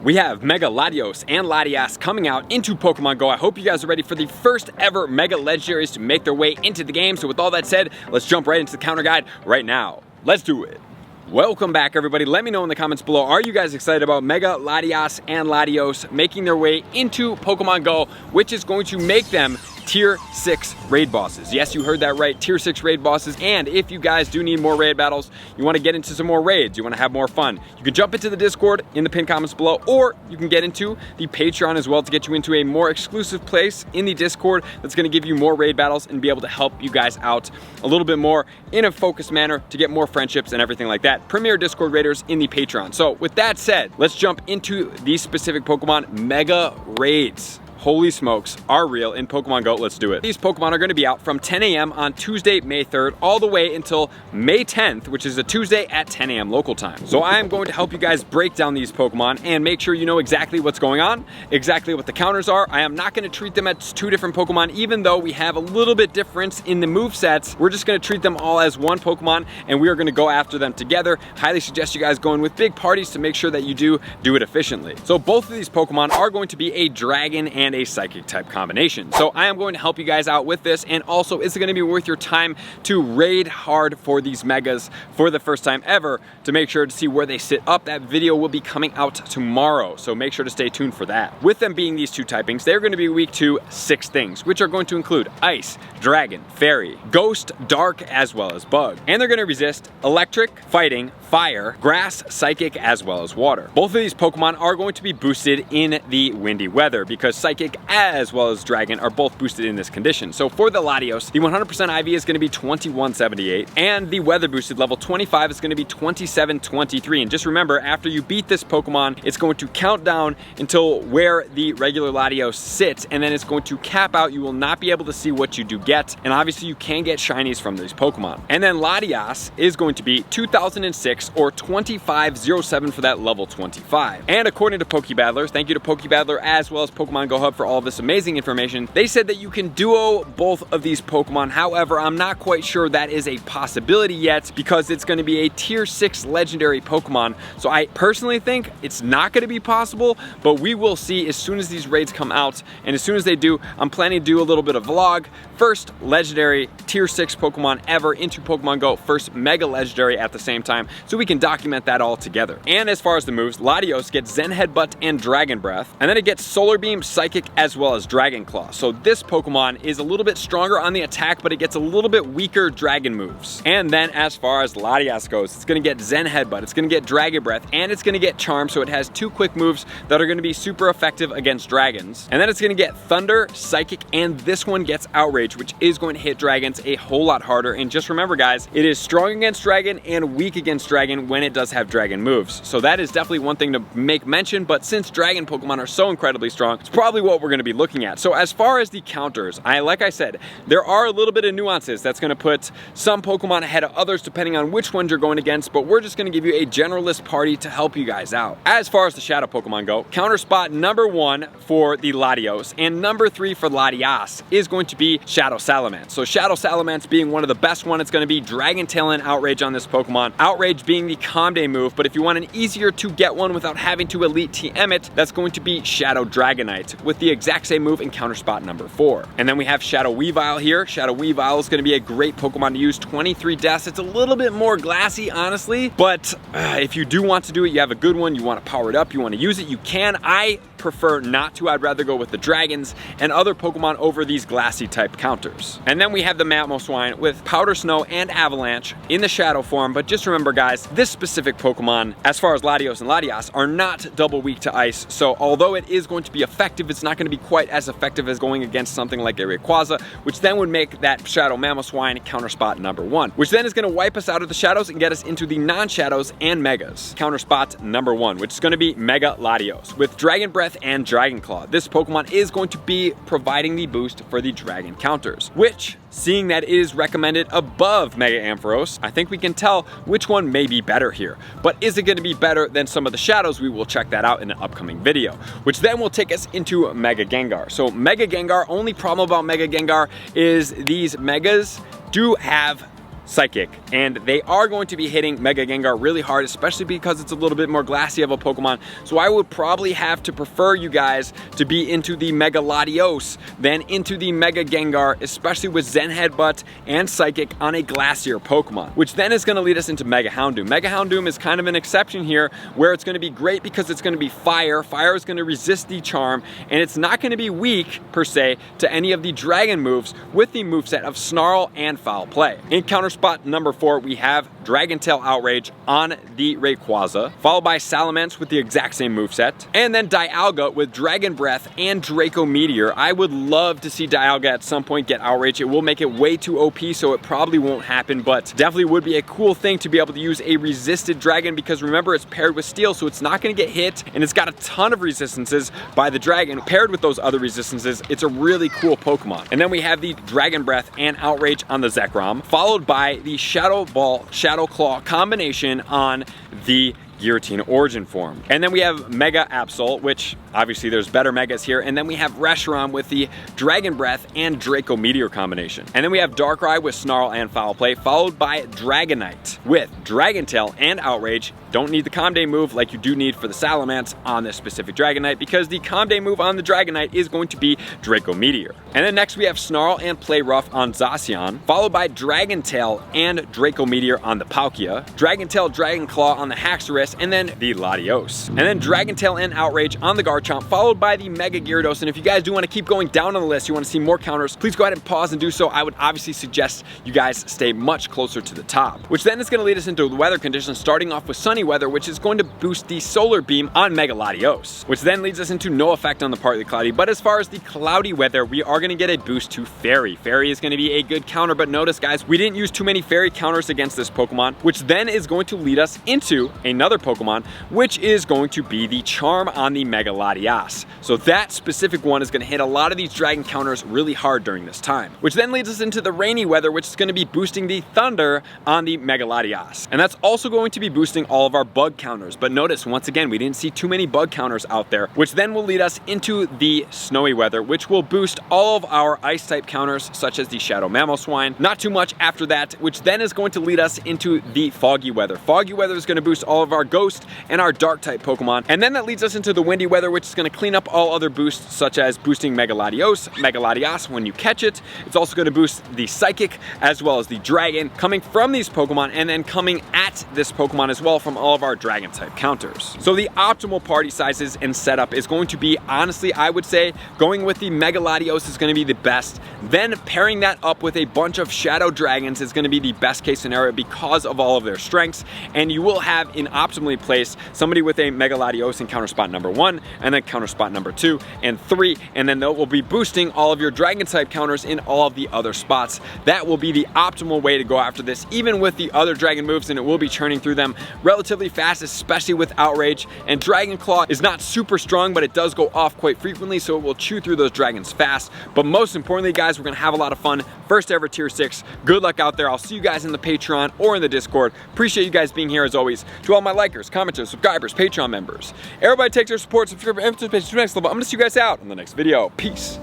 We have Mega Latios and Latias coming out into Pokemon Go. I hope you guys are ready for the first ever Mega Legendaries to make their way into the game. So with all that said, let's jump right into the counter guide right now. Let's do it. Welcome back, everybody. Let me know in the comments below, are you guys excited about Mega Latias and Latios making their way into Pokemon Go, which is going to make them Tier 6 raid bosses? Yes, you heard that right, Tier 6 raid bosses. And if you guys do need more raid battles, you want to get into some more raids, you want to have more fun, you can jump into the Discord in the pinned comments below, or you can get into the Patreon as well to get you into a more exclusive place in the Discord that's going to give you more raid battles and be able to help you guys out a little bit more in a focused manner to get more friendships and everything like that. Premier Discord raiders in the Patreon. So with that said, let's jump into these specific Pokemon Mega Raids. Holy smokes, are real in Pokemon Go. Let's do it. These Pokemon are going to be out from 10 a.m. on Tuesday, May 3rd, all the way until May 10th, which is a Tuesday at 10 a.m. local time. So I am going to help you guys break down these Pokemon and make sure you know exactly what's going on, exactly what the counters are. I am not going to treat them as two different Pokemon, even though we have a little bit difference in the movesets. We're just going to treat them all as one Pokemon, and we are going to go after them together. Highly suggest you guys go in with big parties to make sure that you do it efficiently. So both of these Pokemon are going to be a dragon and a psychic type combination. So I am going to help you guys out with this, and also is it going to be worth your time to raid hard for these megas for the first time ever to make sure to see where they sit up. That video will be coming out tomorrow, so make sure to stay tuned for that. With them being these two typings, they're going to be weak to 6 things, which are going to include Ice, Dragon, Fairy, Ghost, Dark, as well as Bug. And they're going to resist Electric, Fighting, Fire, Grass, Psychic, as well as Water. Both of these Pokemon are going to be boosted in the windy weather because Psychic as well as Dragon are both boosted in this condition. So for the Latios, the 100% IV is going to be 2178, and the weather boosted level 25 is going to be 2723. And just remember, after you beat this Pokemon, it's going to count down until where the regular Latios sits, and then it's going to cap out. You will not be able to see what you do get, and obviously you can get shinies from these Pokemon. And then Latias is going to be 2006 or 2507 for that level 25. And according to Pokebattler, thank you to Pokebattler as well as Pokemon Go Hub for all of this amazing information, they said that you can duo both of these Pokemon. However, I'm not quite sure that is a possibility yet because it's going to be a Tier 6 legendary Pokemon. So I personally think it's not going to be possible, but we will see as soon as these raids come out. And as soon as they do, I'm planning to do a little bit of vlog. First legendary Tier 6 Pokemon ever into Pokemon Go, first Mega Legendary at the same time, so we can document that all together. And as far as the moves, Latios gets Zen Headbutt and Dragon Breath, and then it gets Solar Beam, Psychic, as well as Dragon Claw. So this Pokemon is a little bit stronger on the attack, but it gets a little bit weaker dragon moves. And then as far as Latias goes, it's going to get Zen Headbutt, it's going to get Dragon Breath, and it's going to get Charm, so it has 2 quick moves that are going to be super effective against dragons. And then it's going to get Thunder, Psychic, and this one gets Outrage, which is going to hit dragons a whole lot harder. And just remember, guys, it is strong against dragon and weak against dragon when it does have dragon moves. So that is definitely one thing to make mention, but since dragon Pokemon are so incredibly strong, it's probably what we're going to be looking at. So as far as the counters, like I said, there are a little bit of nuances that's going to put some Pokemon ahead of others depending on which ones you're going against, but we're just going to give you a generalist party to help you guys out. As far as the Shadow Pokemon go, counter spot number 1 for the Latios and number 3 for Latias is going to be Shadow Salamence. So Shadow Salamence being one of the best one, it's going to be Dragon Tail and Outrage on this Pokemon. Outrage being the Calm Day move, but if you want an easier to get one without having to Elite TM it, that's going to be Shadow Dragonite with the exact same move in counter spot number 4. And then we have Shadow Weavile here. Shadow Weavile is going to be a great Pokemon to use, 23 deaths. It's a little bit more glassy, honestly, but if you do want to do it, you have a good one, you want to power it up, you want to use it, you can. I prefer not to. I'd rather go with the dragons and other Pokemon over these glassy type counters. And then we have the Mamoswine with Powder Snow and Avalanche in the Shadow form, but just remember, guys, this specific Pokemon, as far as Latios and Latias, are not double weak to ice, so although it is going to be effective, it's not going to be quite as effective as going against something like a Rayquaza, which then would make that Shadow Mamoswine counter spot number 1, which then is going to wipe us out of the shadows and get us into the non-shadows and megas. Counter spot number 1, which is going to be Mega Latios with Dragon Breath and Dragon Claw. This Pokemon is going to be providing the boost for the dragon counters, which, seeing that it is recommended above Mega Ampharos, I think we can tell which one may be better here. But is it going to be better than some of the shadows? We will check that out in an upcoming video, which then will take us into Mega Gengar. So Mega Gengar, only problem about Mega Gengar is these megas do have Psychic, and they are going to be hitting Mega Gengar really hard, especially because it's a little bit more glassy of a Pokemon. So I would probably have to prefer you guys to be into the Mega Latios than into the Mega Gengar, especially with Zen Headbutt and Psychic on a glassier Pokemon, which then is going to lead us into Mega Houndoom. Mega Houndoom is kind of an exception here, where it's going to be great because it's going to be fire. Fire is going to resist the charm, and it's not going to be weak per se to any of the dragon moves with the moveset of Snarl and Foul Play. In counter spot number 4, we have Dragon Tail Outrage on the Rayquaza, followed by Salamence with the exact same moveset, and then Dialga with Dragon Breath and Draco Meteor. I would love to see Dialga at some point get Outrage. It will make it way too OP, so it probably won't happen, but definitely would be a cool thing to be able to use a resisted dragon, because remember, it's paired with Steel, so it's not going to get hit, and it's got a ton of resistances by the dragon. Paired with those other resistances, it's a really cool Pokemon. And then we have the Dragon Breath and Outrage on the Zekrom, followed by the Shadow Ball, Shadow Claw combination on the Giratina Origin form. And then we have Mega Absol, which obviously there's better Megas here. And then we have Reshiram with the Dragon Breath and Draco Meteor combination. And then we have Darkrai with Snarl and Foul Play, followed by Dragonite with Dragon Tail and Outrage. Don't need the Calm Day move like you do need for the Salamence on this specific Dragonite, because the Calm Day move on the Dragonite is going to be Draco Meteor. And then next we have Snarl and Play Rough on Zacian, followed by Dragon Tail and Draco Meteor on the Palkia, Dragon Tail, Dragon Claw on the Haxorus, and then the Latios. And then Dragon Tail and Outrage on the Garchomp, followed by the Mega Gyarados. And if you guys do want to keep going down on the list, you want to see more counters, please go ahead and pause and do so. I would obviously suggest you guys stay much closer to the top, which then is going to lead us into the weather conditions, starting off with sunny weather, which is going to boost the Solar Beam on Mega Latios, which then leads us into no effect on the partly cloudy. But as far as the cloudy weather, we are going to get a boost to Fairy. Fairy is going to be a good counter, but notice guys, we didn't use too many Fairy counters against this Pokemon, which then is going to lead us into another Pokemon, which is going to be the Charm on the Mega Latias. So that specific one is going to hit a lot of these dragon counters really hard during this time, which then leads us into the rainy weather, which is going to be boosting the Thunder on the Mega Latias. And that's also going to be boosting all of our bug counters. But notice, once again, we didn't see too many bug counters out there, which then will lead us into the snowy weather, which will boost all of our ice type counters, such as the Shadow Mamoswine. Not too much after that, which then is going to lead us into the foggy weather. Foggy weather is going to boost all of our ghost and our dark type Pokemon. And then that leads us into the windy weather, which is going to clean up all other boosts, such as boosting Mega Latios, Mega Latias when you catch it. It's also going to boost the Psychic as well as the Dragon coming from these Pokemon, and then coming at this Pokemon as well from all of our Dragon type counters. So the optimal party sizes and setup is going to be, honestly, I would say going with the Mega Latios is going to be the best. Then pairing that up with a bunch of Shadow Dragons is going to be the best case scenario because of all of their strengths. And you will have in optimally placed somebody with a Mega Latios in counter spot number 1, and then counter spot number 2 and 3, and then that will be boosting all of your Dragon type counters in all of the other spots. That will be the optimal way to go after this, even with the other dragon moves, and it will be churning through them relatively fast, especially with Outrage. And Dragon Claw is not super strong, but it does go off quite frequently, so it will chew through those dragons fast. But most importantly guys, we're gonna have a lot of fun. First ever tier 6. Good luck out there. I'll see you guys in the Patreon or in the Discord. Appreciate you guys being here as always. To all my likers, commenters, subscribers, Patreon members, everybody takes their support, subscribe, and participate to the next level. I'm gonna see you guys out in the next video. Peace.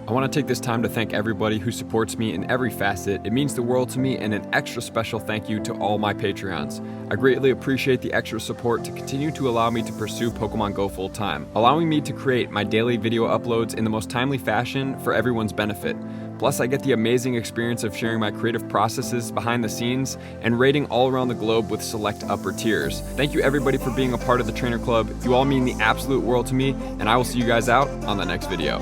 I want to take this time to thank everybody who supports me in every facet. It means the world to me, and an extra special thank you to all my Patreons. I greatly appreciate the extra support to continue to allow me to pursue Pokemon Go full time, allowing me to create my daily video uploads in the most timely fashion for everyone's benefit. Plus, I get the amazing experience of sharing my creative processes behind the scenes and raiding all around the globe with select upper tiers. Thank you everybody for being a part of the Trainer Club. You all mean the absolute world to me, and I will see you guys out on the next video.